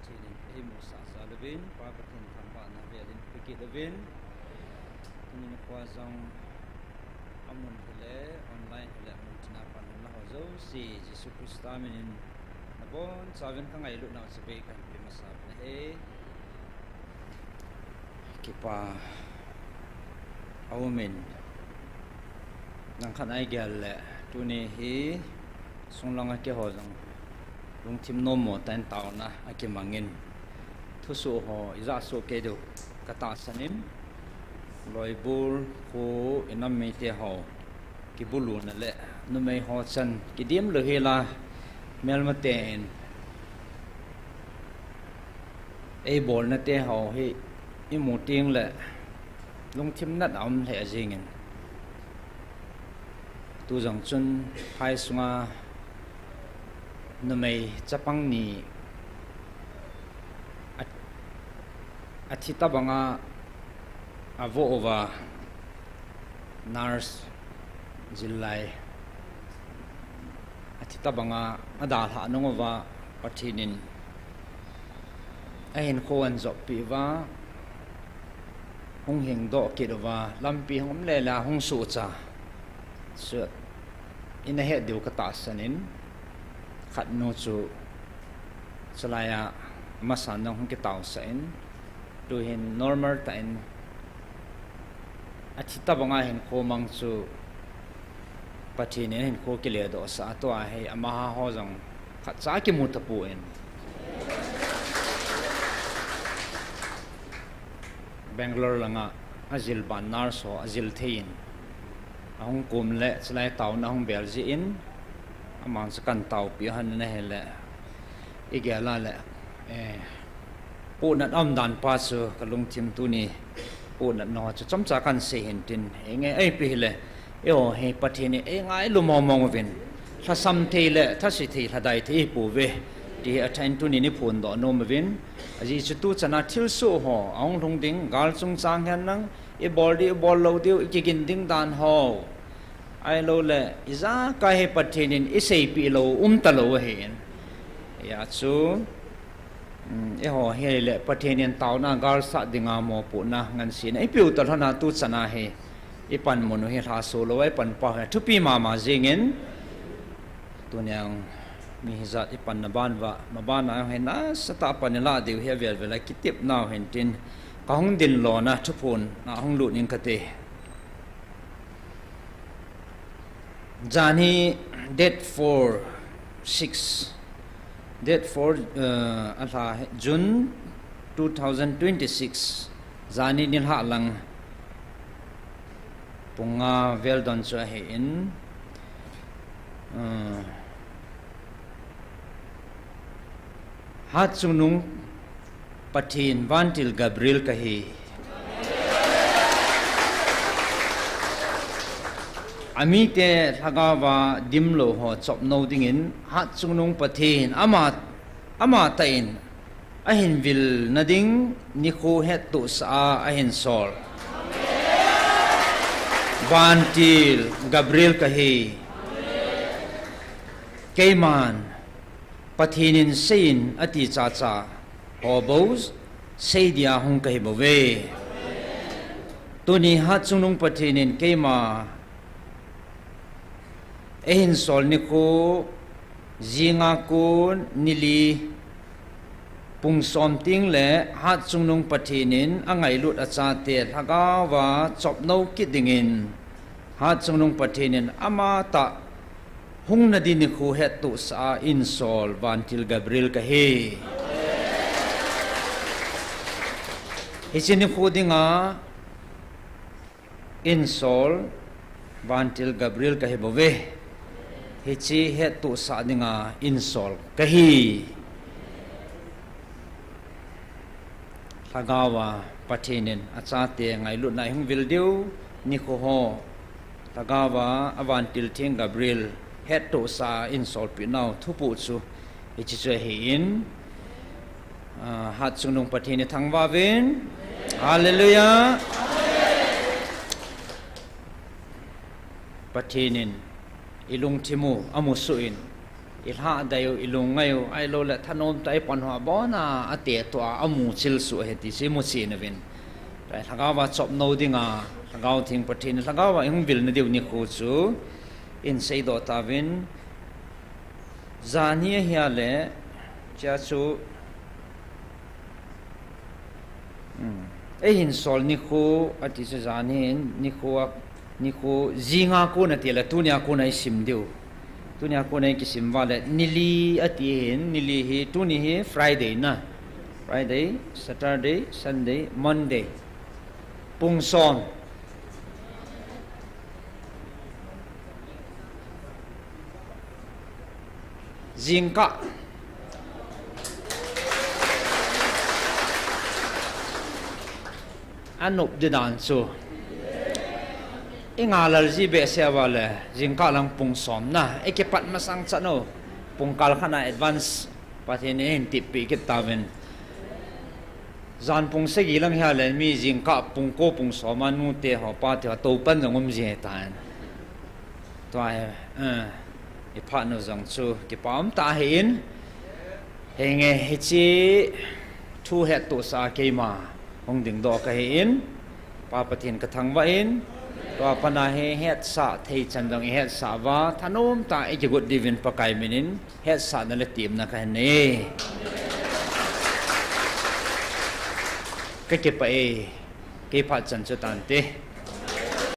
patinin musa zalvin pa patin thamba na velin pikilvin tunin khwazong amun hele online hele muntina panon la hozo si Jesu Christa minin nabon saben ka ngai lu na sabe kan pimasa na kipa awmen nang khanai gyal le tuni hi sunglanga ke hojong lung tim no mo tan taw na ake mangin thusu ho iza so ke do kata sanin loibul ko inam me te ho ki bulu na le no me ho chan ki dim le hela mel ma ten e bol na te ho hi i mo ting le lung tim nat am le ajingin tu jang chun phai sunga numei chapang ni athita banga avo ova nurse jillai athita banga ada ha nongova pathinin ain khoan zo piwa hong hing do kidova lampi hom le la hong su cha so in a head du kata sanin khat no chu chalaya masan nong hong ki taw sain tu hin normal tain achita banga hin ko mang chu pathine hin ko ki le do sa to a he ama ho jong khat cha ki mu ta pu en Bangalore langa azil ban nar so azil thein ahong kum le chlai taw na hong bel ji in amang sakan taw pi han na hele igela le pu na am dan pa su kalung tim tu ni pu na no chu chom cha kan se hin tin nge ai pi le e o he pathini e ngai lu mo mong vin tha sam the le tha si the tha dai the pu ve ti athain tu ni phun do no ma vin aji chu tu chana thil su ho ong thong ding gal chung chang han nang e bol lo tiu ki kin ding dan ho ai lo le iza ka he pathinin isei pi lo ta lo hen ya chu e ho he le pathinin taw na gal sa dinga mo pu na ngan sin ai piu ta thana tu chana he e pan mo no he tha so lo ai pan pa thu pi ma jingen tu nyang mi hizat i pan na ban wa ma ban na he na sata pan la deu he vel vel ki tip naw hen tin ka hong din lo na thu phun na hong lu ning ka te jani date 4 atha June 2026 jani nil ha lang punga vel don cha he in hat sunung pathin vantil Gabriel kahi ami te thagawa dimlo ho chop no dingin hat sunung pathin ama tain ahin vil nading nikho het tu sa ahin sol vantil Gabriel kahi keiman pathinin sein ati cha cha hobos seidia hong kai bove tuni hat sunung pathinin keima ehin sol ni ko jinga kun nili pung som ting le hat sunung pathinin angai lut acha te thagawa chop no kidingin hat sunung pathinin ama ta hung na din ni khu het tu sa in sol vantil Gabriel ka he hisin ni khu dinga in sol vantil Gabriel ka he bove hichi het tu sa dinga in sol ka hi thagawa pathinin acha te ngai lu nai hung vil deu ni khu ho thagawa avantil thing Gabriel het to sa in sol pi now thu pu chu ichi che he in hat sunung pathini thangwa ven hallelujah pathinin ilung thimu amu suin ilha dayo ilungayo ai lo le thanom tai panwa bona ate to amu chil su heti si mu chi na vin rai lagawa chop no dinga lagaw thing pathin lagawa ing bil na diu ni khu chu in sei do ta vin zania hia le cha chu e hin sol ni khu ati se zanin ni khu zinga ko na ti la tunia ko na sim diu tunia ko na ki sim wale nili ati hin nili hi tuni hi friday na friday saturday sunday monday pungson zingka anup de dan chu ingalal ji be se wale jingka lang pungsom na ekepat masang chano pungkal khana advance pathin en tipi ke taven zan pung se gilang ha le mi jingka pungko pungsom anu te ho pa te to pan ngom je tan to ai e pha no zang chu ke pam ta hin henge hichi thu het to sa ke ma hong ding do ka hin pa pathin ka thang wa in to pana he het sa thei chandang het sa wa thanom ta e gut divin pakai minin het sa na le tim na ka ne ke pa e ke pha chan chu tan te